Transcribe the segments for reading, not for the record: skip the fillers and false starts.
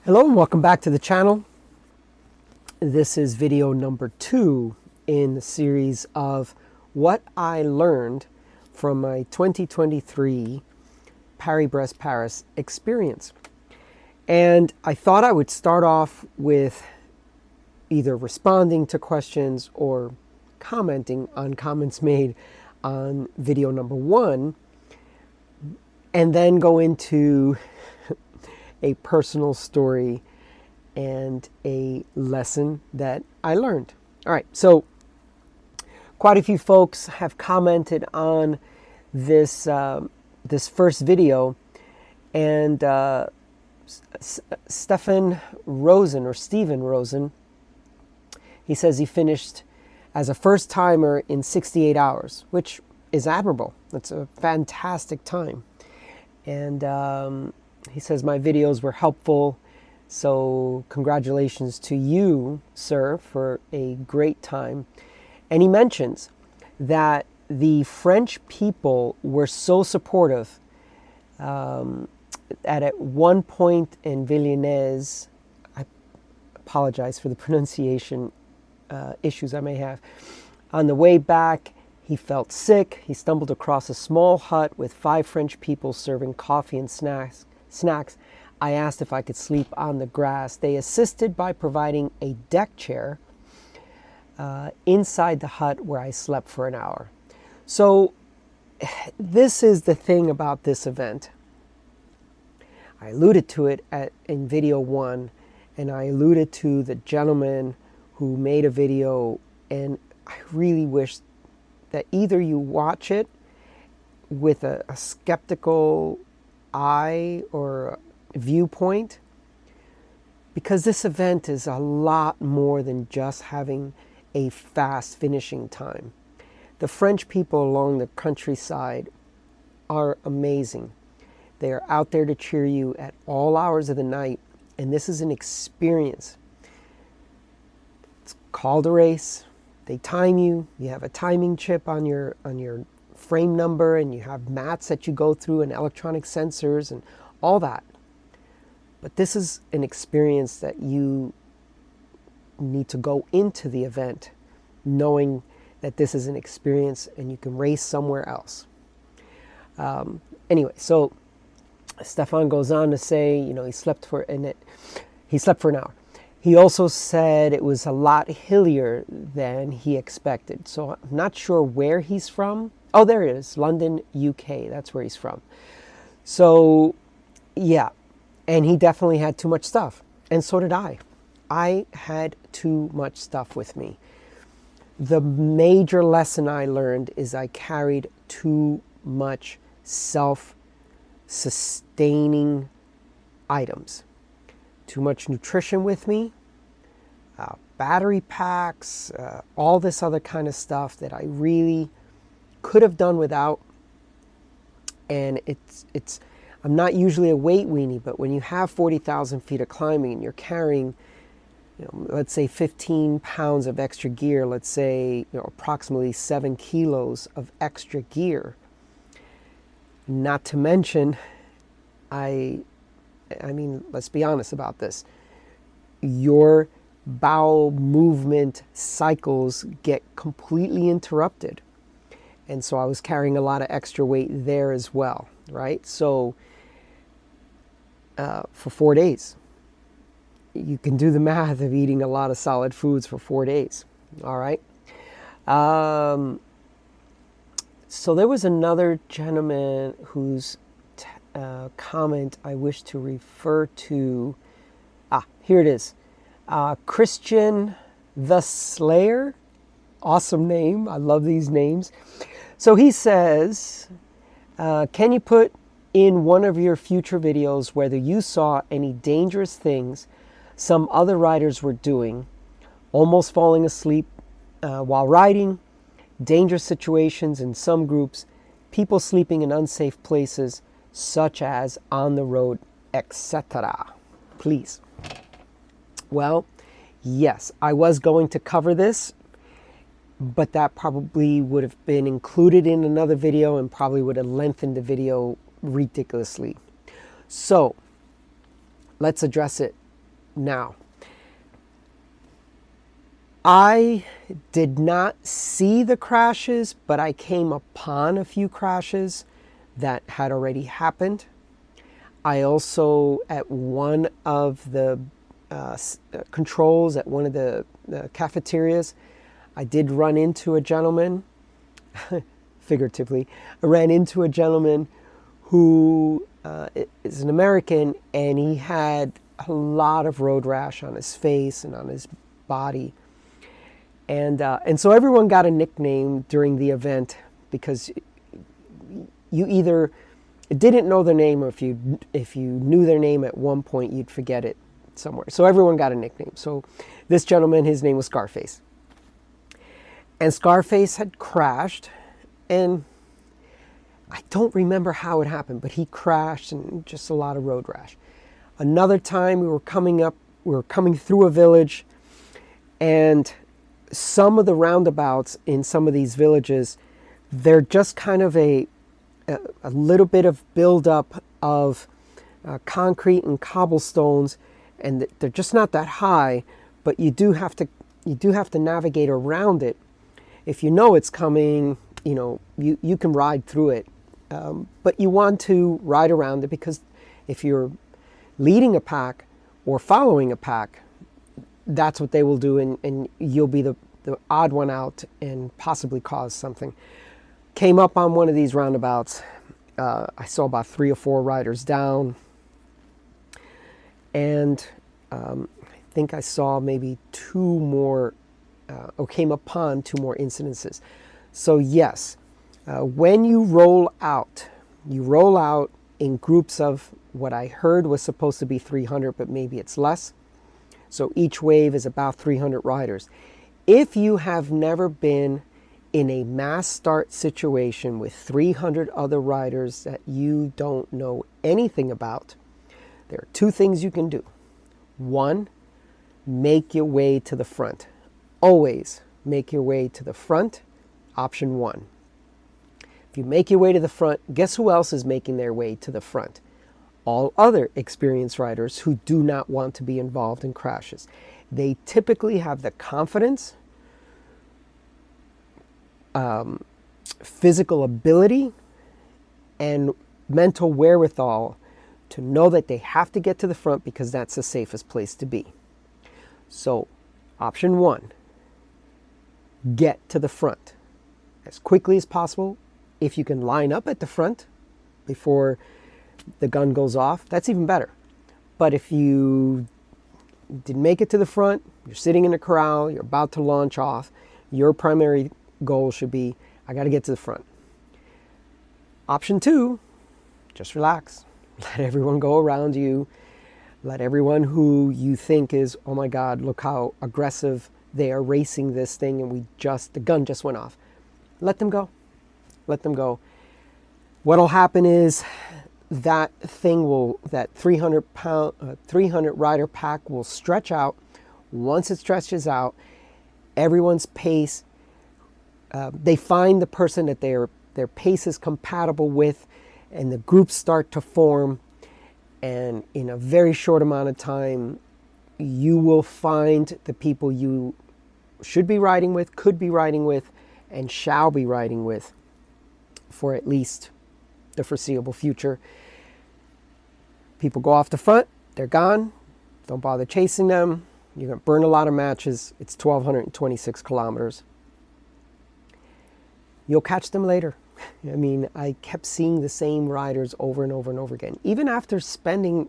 Hello and welcome back to the channel. This is video number 2 in the series of what I learned from my 2023 BREST Paris experience. And I thought I would start off with either responding to questions or commenting on comments made on video number 1, and then go into a personal story and a lesson that I learned. All right, so quite a few folks have commented on this this first video, and Stephen Rosen, he says he finished as a first timer in 68 hours, which is admirable. That's a fantastic time. And he says my videos were helpful, so congratulations to you, sir, for a great time. And he mentions that the French people were so supportive that at one point in Villeneuve, I apologize for the pronunciation issues I may have, on the way back, he felt sick. He stumbled across a small hut with 5 French people serving coffee and snacks. I asked if I could sleep on the grass. They assisted by providing a deck chair inside the hut where I slept for an hour. So this is the thing about this event. I alluded to it in video 1, and I alluded to the gentleman who made a video, and I really wish that either you watch it with a skeptical eye or viewpoint, because this event is a lot more than just having a fast finishing time. The French people along the countryside are amazing. They are out there to cheer you at all hours of the night, and this is an experience. It's called a race. They time you. You have a timing chip on your frame number, and you have mats that you go through and electronic sensors and all that. But this is an experience that you need to go into the event knowing that this is an experience and you can race somewhere else. Anyway, so Stefan goes on to say, he slept for an hour. He also said it was a lot hillier than he expected. So I'm not sure where he's from. Oh, there it is, London, UK. That's where he's from. So, yeah, and he definitely had too much stuff. And so did I. I had too much stuff with me. The major lesson I learned is I carried too much self-sustaining items. Too much nutrition with me, battery packs, all this other kind of stuff that I really could have done without. And I'm not usually a weight weenie, but when you have 40,000 feet of climbing and you're carrying, let's say 15 pounds of extra gear, let's say, approximately 7 kilos of extra gear, not to mention, I mean, let's be honest about this. Your bowel movement cycles get completely interrupted. And so I was carrying a lot of extra weight there as well, right? So for 4 days, you can do the math of eating a lot of solid foods for 4 days, all right? So there was another gentleman whose comment I wish to refer to. Here it is. Christian the Slayer. Awesome name. I love these names. So he says, can you put in one of your future videos whether you saw any dangerous things some other riders were doing, almost falling asleep while riding, dangerous situations in some groups, people sleeping in unsafe places, such as on the road, etc. Please. Well, yes, I was going to cover this, but that probably would have been included in another video and probably would have lengthened the video ridiculously. So let's address it Now, I did not see the crashes, but I came upon a few crashes that had already happened. I also, at one of the controls at one of the cafeterias, I did run into a gentleman, figuratively, I ran into a gentleman who is an American, and he had a lot of road rash on his face and on his body. And so everyone got a nickname during the event, because you either didn't know their name, or if you knew their name at one point, you'd forget it somewhere. So everyone got a nickname. So this gentleman, his name was Scarface. And Scarface had crashed, and I don't remember how it happened, but he crashed, and just a lot of road rash. Another time we were coming through a village, and some of the roundabouts in some of these villages, they're just kind of a little bit of buildup of concrete and cobblestones, and they're just not that high, but you do have to navigate around it. If you know it's coming, you can ride through it, but you want to ride around it, because if you're leading a pack or following a pack, that's what they will do, and you'll be the odd one out and possibly cause something. Came up on one of these roundabouts. I saw about 3 or 4 riders down, and I think I saw maybe 2 more, or came upon 2 more incidences. So yes, when you roll out in groups of what I heard was supposed to be 300, but maybe it's less. So each wave is about 300 riders. If you have never been in a mass start situation with 300 other riders that you don't know anything about, there are 2 things you can do. 1, make your way to the front. Always make your way to the front. Option 1. If you make your way to the front, guess who else is making their way to the front? All other experienced riders who do not want to be involved in crashes. They typically have the confidence, physical ability, and mental wherewithal to know that they have to get to the front, because that's the safest place to be. So, option 1, get to the front as quickly as possible. If you can line up at the front before the gun goes off, that's even better. But if you didn't make it to the front, you're sitting in a corral, you're about to launch off, your primary goal should be, I got to get to the front. Option 2, just relax. Let everyone go around you. Let everyone who you think is, oh my God, look how aggressive they are racing this thing, and the gun just went off. Let them go. Let them go. What'll happen is that 300 rider pack will stretch out. Once it stretches out, everyone's pace, they find the person that their pace is compatible with, and the groups start to form. And in a very short amount of time, you will find the people you should be riding with, could be riding with, and shall be riding with for at least the foreseeable future. People go off the front, they're gone. Don't bother chasing them. You're going to burn a lot of matches. It's 1,226 kilometers. You'll catch them later. I mean, I kept seeing the same riders over and over and over again. Even after spending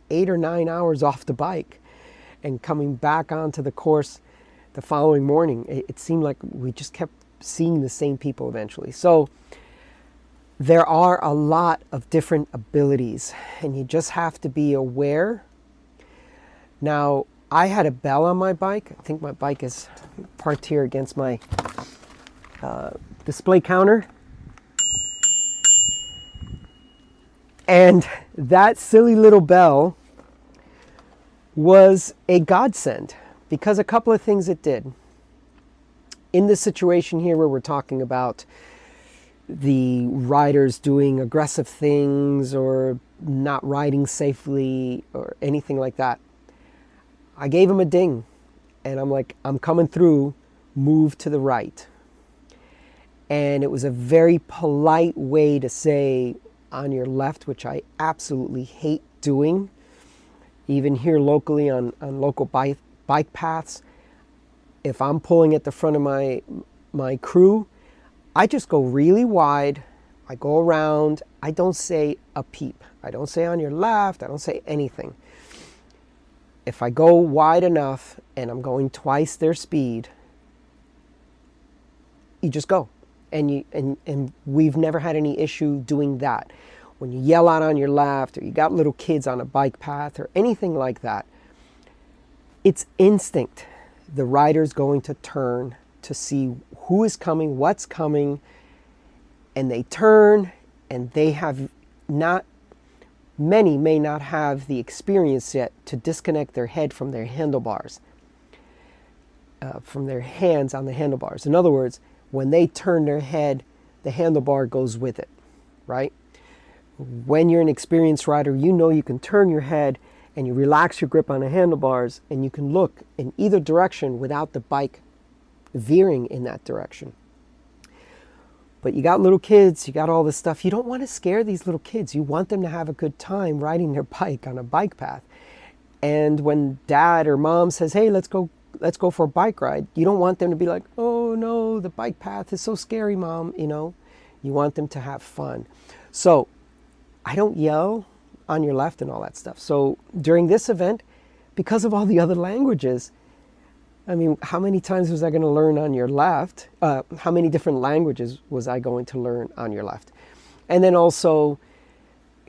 8 or 9 hours off the bike and coming back onto the course the following morning, it seemed like we just kept seeing the same people eventually. So there are a lot of different abilities, and you just have to be aware. Now, I had a bell on my bike. I think my bike is parked here against my display counter. And that silly little bell was a godsend, because a couple of things it did. In this situation here where we're talking about the riders doing aggressive things or not riding safely or anything like that, I gave him a ding, and I'm like, I'm coming through, move to the right. And it was a very polite way to say on your left, which I absolutely hate doing. Even here locally on local bike paths, if I'm pulling at the front of my crew, I just go really wide. I go around. I don't say a peep. I don't say on your left. I don't say anything. If I go wide enough and I'm going twice their speed, you just go. And we've never had any issue doing that. When you yell out on your left, or you got little kids on a bike path or anything like that, it's instinct. The rider's going to turn to see who is coming, what's coming, and they turn, and they have not, many may not have the experience yet to disconnect their head from their handlebars, from their hands on the handlebars. In other words, when they turn their head, the handlebar goes with it, right? When you're an experienced rider, you know you can turn your head and you relax your grip on the handlebars, and you can look in either direction without the bike veering in that direction. But you got little kids, you got all this stuff. You don't want to scare these little kids. You want them to have a good time riding their bike on a bike path. And when dad or mom says, hey, let's go for a bike ride, you don't want them to be like, oh no, the bike path is so scary, mom. You know, you want them to have fun. So I don't yell on your left and all that stuff. So during this event, because of all the other languages, I mean, how many times was I going to learn on your left? How many different languages was I going to learn on your left? And then also,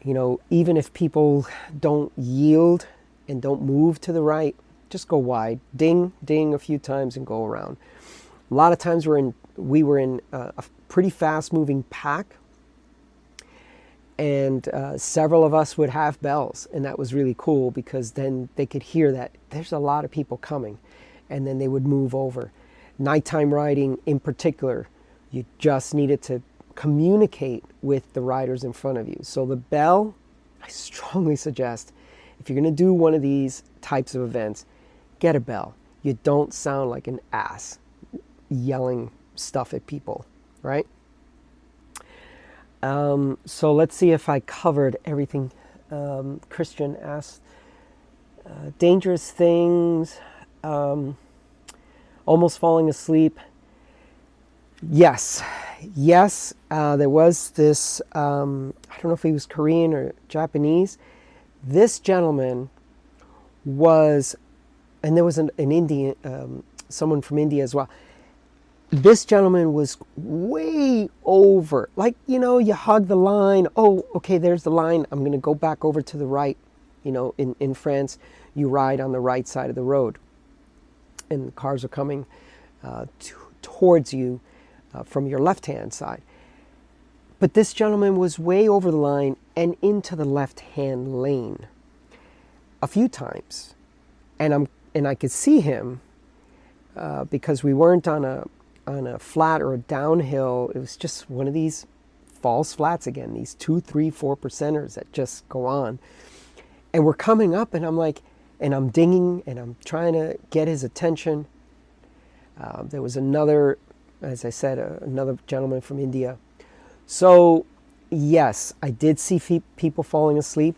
you know, even if people don't yield and don't move to the right, just go wide, ding, ding a few times and go around. A lot of times we were in a pretty fast moving pack, and several of us would have bells, and that was really cool because then they could hear that there's a lot of people coming, and then they would move over. Nighttime riding in particular, you just needed to communicate with the riders in front of you. So the bell, I strongly suggest, if you're going to do one of these types of events, get a bell. You don't sound like an ass yelling stuff at people, right? So let's see if I covered everything. Christian asked, dangerous things, almost falling asleep. Yes, there was this, I don't know if he was Korean or Japanese. This gentleman was, and there was an Indian, someone from India as well. This gentleman was way over, like, you know, you hug the line. Oh, okay, there's the line. I'm going to go back over to the right. You know, in France, you ride on the right side of the road, and the cars are coming towards you from your left-hand side. But this gentleman was way over the line and into the left-hand lane a few times. And I could see him because we weren't on a flat or a downhill. It was just one of these false flats again, these 2, 3, 4%ers that just go on. And we're coming up, and I'm like, and I'm dinging, and I'm trying to get his attention. There was another, as I said, another gentleman from India. So yes, I did see people falling asleep.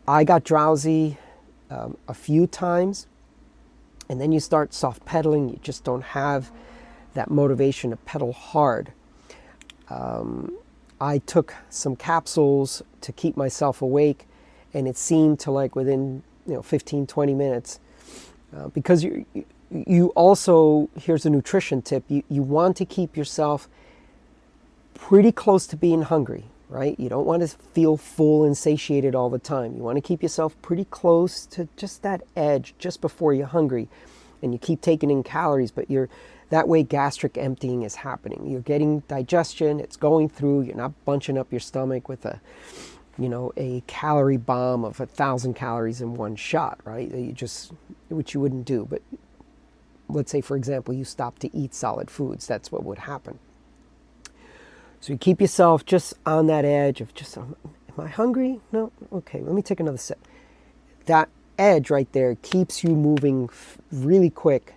I got drowsy a few times, and then you start soft pedaling. You just don't have that motivation to pedal hard. I took some capsules to keep myself awake, and it seemed to, like, within 15, 20 minutes, because you also, here's a nutrition tip, you want to keep yourself pretty close to being hungry, right? You don't want to feel full and satiated all the time. You want to keep yourself pretty close to just that edge, just before you're hungry, and you keep taking in calories, but that way gastric emptying is happening. You're getting digestion, it's going through, you're not bunching up your stomach with a calorie bomb of 1,000 calories in one shot, right? Which you wouldn't do. But let's say, for example, you stop to eat solid foods, that's what would happen. So you keep yourself just on that edge of just, am I hungry? No? Okay, let me take another sip. edge right there keeps you moving really quick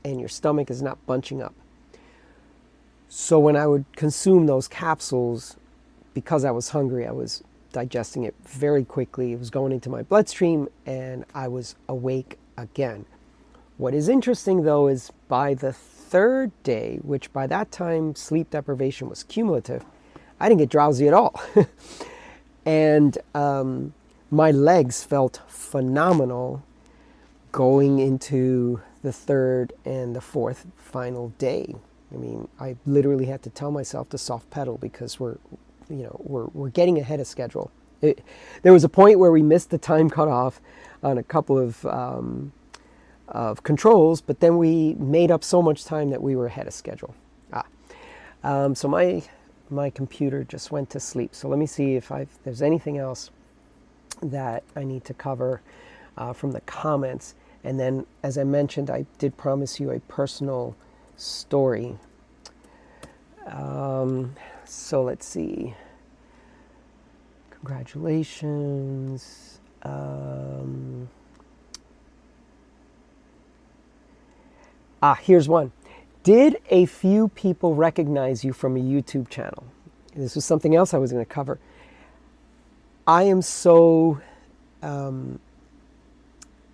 and your stomach is not bunching up. So when I would consume those capsules, because I was hungry, I was digesting it very quickly. It was going into my bloodstream and I was awake again. What is interesting though is by the third day, which by that time sleep deprivation was cumulative, I didn't get drowsy at all. And my legs felt phenomenal going into the third and the fourth final day. I mean, I literally had to tell myself to soft pedal because we're getting ahead of schedule. There was a point where we missed the time cutoff on a couple of controls, but then we made up so much time that we were ahead of schedule. So my computer just went to sleep. So let me see if there's anything else that I need to cover from the comments. And then, as I mentioned, I did promise you a personal story. So let's see. Congratulations. Here's one. Did a few people recognize you from a YouTube channel? This was something else I was going to cover. I am so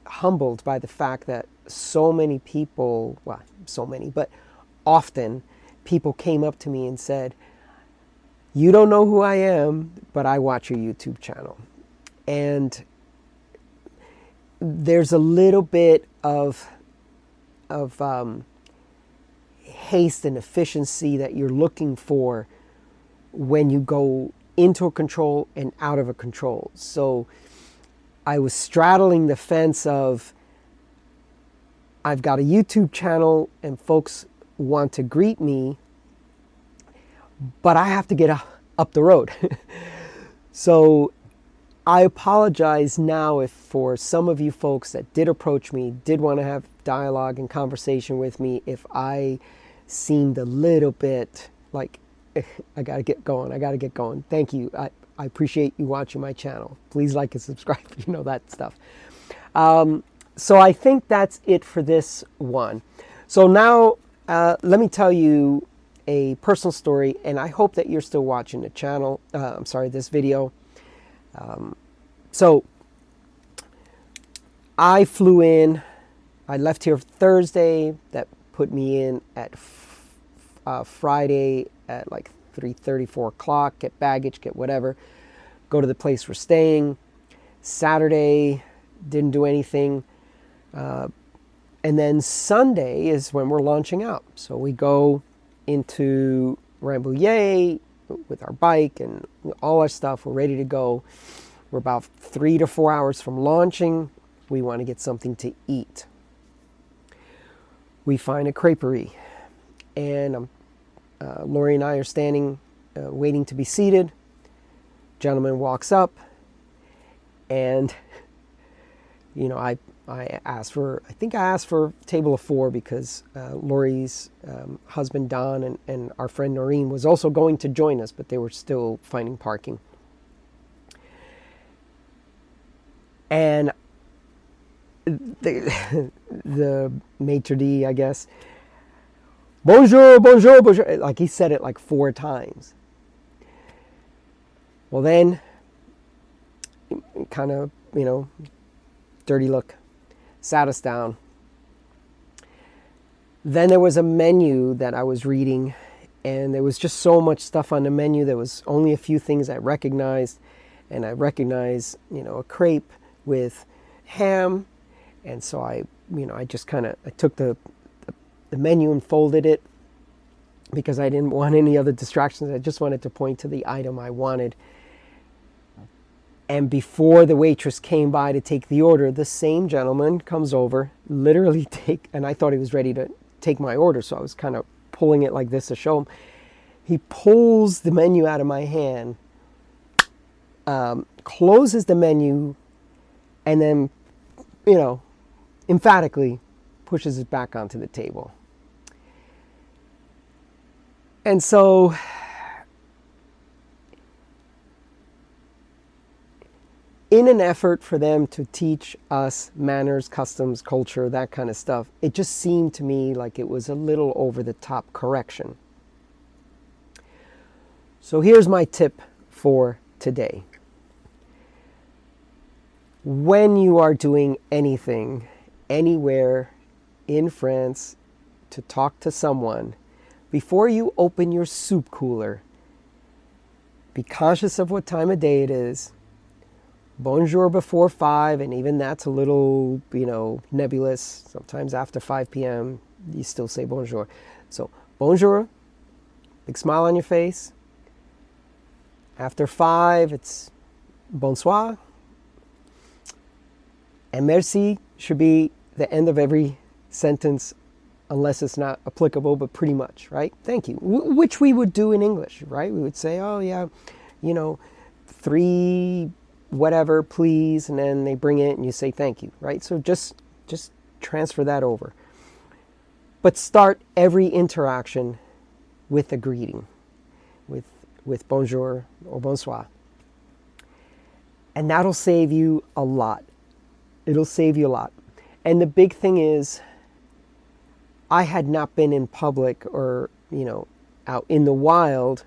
humbled by the fact that so many people, well, so many, but often people came up to me and said, "You don't know who I am, but I watch your YouTube channel." And there's a little bit of haste and efficiency that you're looking for when you go into a control and out of a control. So I was straddling the fence of, I've got a YouTube channel and folks want to greet me, but I have to get up the road. So I apologize now if for some of you folks that did approach me, did want to have dialogue and conversation with me, if I seemed a little bit like, I got to get going. Thank you. I appreciate you watching my channel. Please like and subscribe, that stuff. So I think that's it for this one. So now let me tell you a personal story, and I hope that you're still watching the channel. This video. So I flew in. I left here Thursday. That put me in at Friday at like 3:30, 4 o'clock. Get baggage, get whatever. Go to the place we're staying. Saturday, didn't do anything. And then Sunday is when we're launching out. So we go into Rambouillet with our bike and all our stuff. We're ready to go. We're about 3 to 4 hours from launching. We want to get something to eat. We find a creperie, and Lori and I are standing, waiting to be seated. Gentleman walks up, and I asked for, I think I asked for a table of 4 because Lori's husband Don and our friend Noreen was also going to join us, but they were still finding parking. And the maitre d', I guess, bonjour, bonjour, bonjour, like he said it like 4 times. Well, then, kind of, dirty look, sat us down. Then there was a menu that I was reading, and there was just so much stuff on the menu. There was only a few things I recognized, and I recognized, a crepe with ham. And so I just I took the menu and folded it because I didn't want any other distractions. I just wanted to point to the item I wanted. And before the waitress came by to take the order, the same gentleman comes over, literally and I thought he was ready to take my order, so I was kind of pulling it like this to show him. He pulls the menu out of my hand, closes the menu, and then, emphatically pushes it back onto the table. And so in an effort for them to teach us manners, customs, culture, that kind of stuff, it just seemed to me like it was a little over the top correction. So here's my tip for today. When you are doing anything, anywhere in France, to talk to someone, before you open your soup cooler, be conscious of what time of day it is. Bonjour before 5, and even that's a little, nebulous. Sometimes after 5 p.m., you still say bonjour. So, bonjour, big smile on your face. After 5, it's bonsoir. And merci should be the end of every sentence, unless it's not applicable, but pretty much, right? Thank you, which we would do in English, right? We would say, oh yeah, 3 whatever, please, and then they bring it and you say thank you, right? So just transfer that over. But start every interaction with a greeting, with bonjour or bonsoir. And that'll save you a lot. It'll save you a lot. And the big thing is, I had not been in public or, out in the wild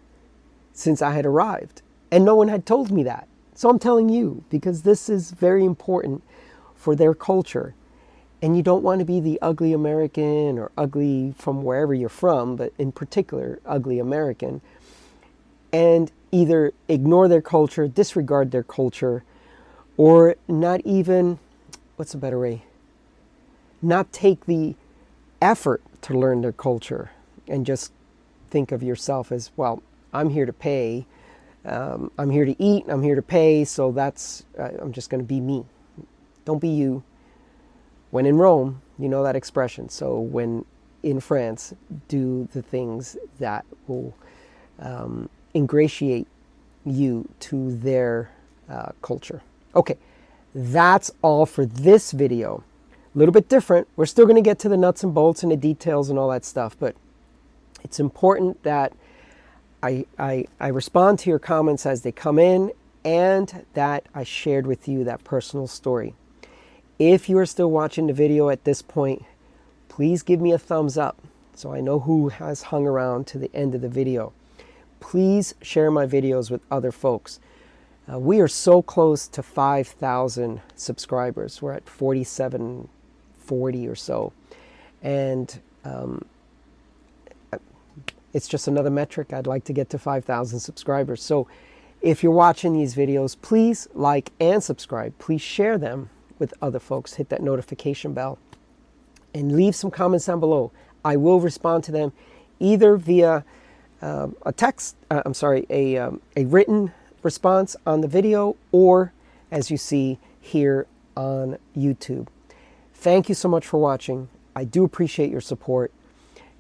since I had arrived. And no one had told me that. So I'm telling you, because this is very important for their culture. And you don't want to be the ugly American or ugly from wherever you're from, but in particular, ugly American. And either ignore their culture, disregard their culture, or not even, what's a better way? Not take the effort to learn their culture and just think of yourself as, well, I'm here to pay. I'm here to eat, I'm here to pay, so I'm just going to be me. Don't be you. When in Rome, you know that expression. So when in France, do the things that will ingratiate you to their culture. Okay, that's all for this video. A little bit different. We're still going to get to the nuts and bolts and the details and all that stuff, but it's important that I respond to your comments as they come in, and that I shared with you that personal story. If you are still watching the video at this point, please give me a thumbs up so I know who has hung around to the end of the video. Please share my videos with other folks. We are so close to 5,000 subscribers. We're at 4,740 or so. And it's just another metric. I'd like to get to 5,000 subscribers. So if you're watching these videos, please like and subscribe. Please share them with other folks. Hit that notification bell and leave some comments down below. I will respond to them either via a written response on the video, or as you see here on YouTube. Thank you so much for watching. I do appreciate your support.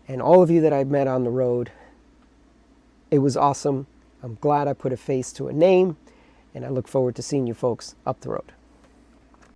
And all of you that I've met on the road, it was awesome. I'm glad I put a face to a name, and I look forward to seeing you folks up the road.